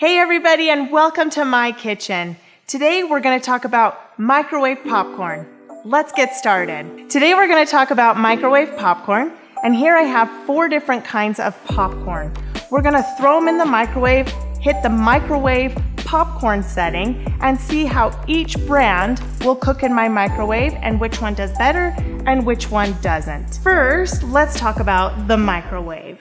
Hey everybody, and welcome to my kitchen. Today we're going to talk about microwave popcorn. Let's get started. Today we're going to talk about microwave popcorn, and here I have 4 different kinds of popcorn. We're going to throw them in the microwave, hit the microwave popcorn setting, and see how each brand will cook in my microwave and which one does better and which one doesn't. First, let's talk about the microwave.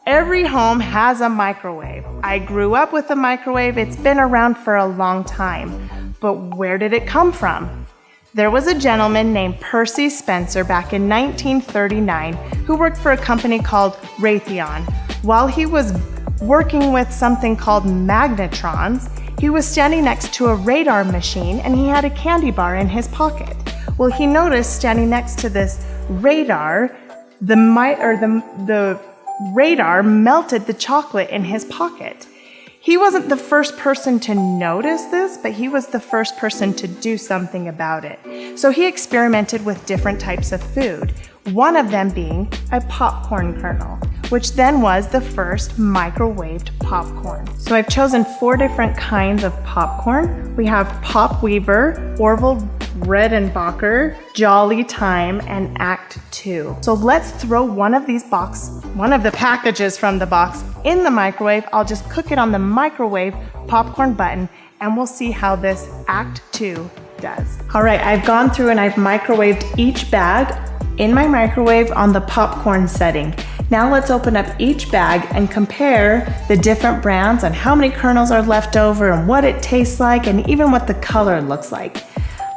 Every home has a microwave. I grew up with a microwave. It's been around for a long time. But where did it come from? There was a gentleman named Percy Spencer back in 1939 who worked for a company called Raytheon. While he was working with something called magnetrons, he was standing next to a radar machine and he had a candy bar in his pocket. Well, he noticed standing next to this radar, the radar melted the chocolate in his pocket. He wasn't the first person to notice this, but he was the first person to do something about it. So he experimented with different types of food, one of them being a popcorn kernel, which then was the first microwaved popcorn. So I've chosen 4 different kinds of popcorn. We have Pop Weaver, Orville Redenbacher, Jolly Time, and Act 2. So let's throw one of the packages from the box in the microwave. I'll just cook it on the microwave popcorn button and we'll see how this Act 2 does. All right, I've gone through and I've microwaved each bag in my microwave on the popcorn setting. Now let's open up each bag and compare the different brands and how many kernels are left over and what it tastes like and even what the color looks like.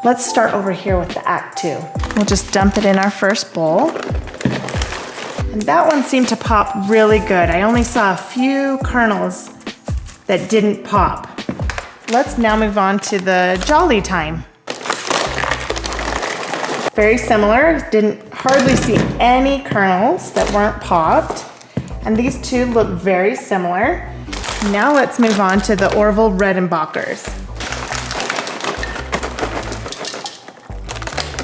Let's start over here with the Act 2. We'll just dump it in our first bowl. And that one seemed to pop really good. I only saw a few kernels that didn't pop. Let's now move on to the Jolly Time. Very similar, didn't hardly see any kernels that weren't popped. And these two look very similar. Now let's move on to the Orville Redenbachers.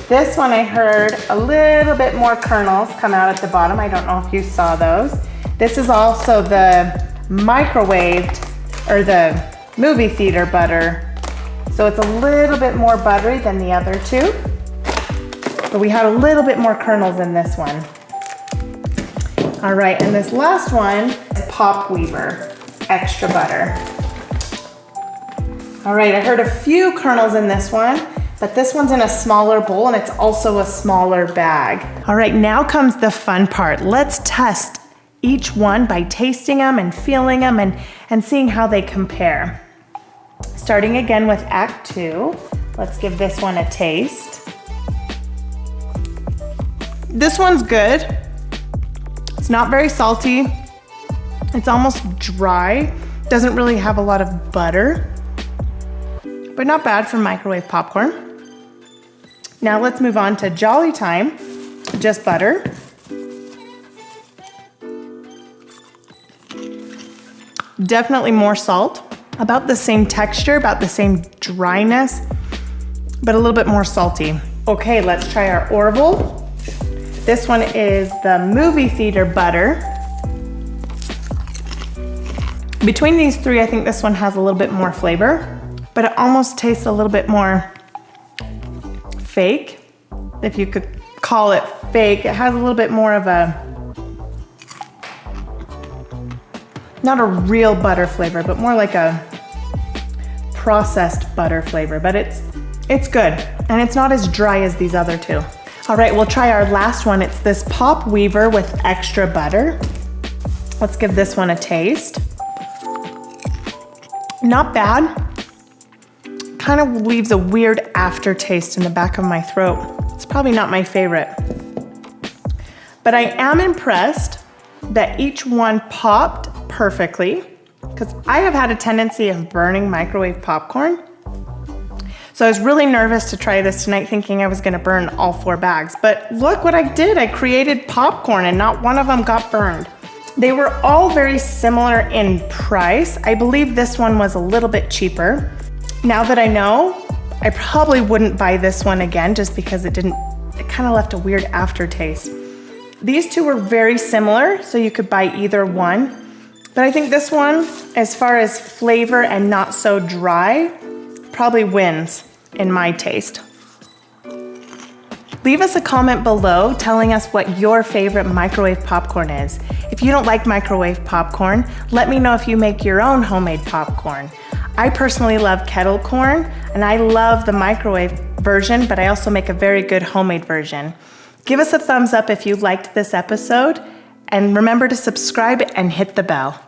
This one I heard a little bit more kernels come out at the bottom. I don't know if you saw those. This is also the microwaved, or the movie theater butter. So it's a little bit more buttery than the other two. But we had a little bit more kernels in this one. All right, and this last one is Pop Weaver, extra butter. All right, I heard a few kernels in this one, but this one's in a smaller bowl and it's also a smaller bag. All right, now comes the fun part. Let's test each one by tasting them and feeling them and seeing how they compare. Starting again with Act 2, let's give this one a taste. This one's good. It's not very salty. It's almost dry. Doesn't really have a lot of butter, but not bad for microwave popcorn. Now let's move on to Jolly Time, just butter. Definitely more salt, about the same texture, about the same dryness, but a little bit more salty. Okay, let's try our Orville. This one is the movie theater butter. Between these 3, I think this one has a little bit more flavor, but it almost tastes a little bit more fake, if you could call it fake. It has a little bit more of not a real butter flavor, but more like a processed butter flavor, but it's good, and it's not as dry as these other 2. All right, we'll try our last one. It's this Pop Weaver with extra butter. Let's give this one a taste. Not bad. Kind of leaves a weird aftertaste in the back of my throat. It's probably not my favorite. But I am impressed that each one popped perfectly, because I have had a tendency of burning microwave popcorn. So I was really nervous to try this tonight, thinking I was gonna burn all 4 bags. But look what I did. I created popcorn and not one of them got burned. They were all very similar in price. I believe this one was a little bit cheaper. Now that I know, I probably wouldn't buy this one again just because it kind of left a weird aftertaste. These 2 were very similar, so you could buy either one. But I think this one, as far as flavor and not so dry, probably wins in my taste. Leave us a comment below telling us what your favorite microwave popcorn is. If you don't like microwave popcorn, let me know if you make your own homemade popcorn. I personally love kettle corn, and I love the microwave version, but I also make a very good homemade version. Give us a thumbs up if you liked this episode, and remember to subscribe and hit the bell.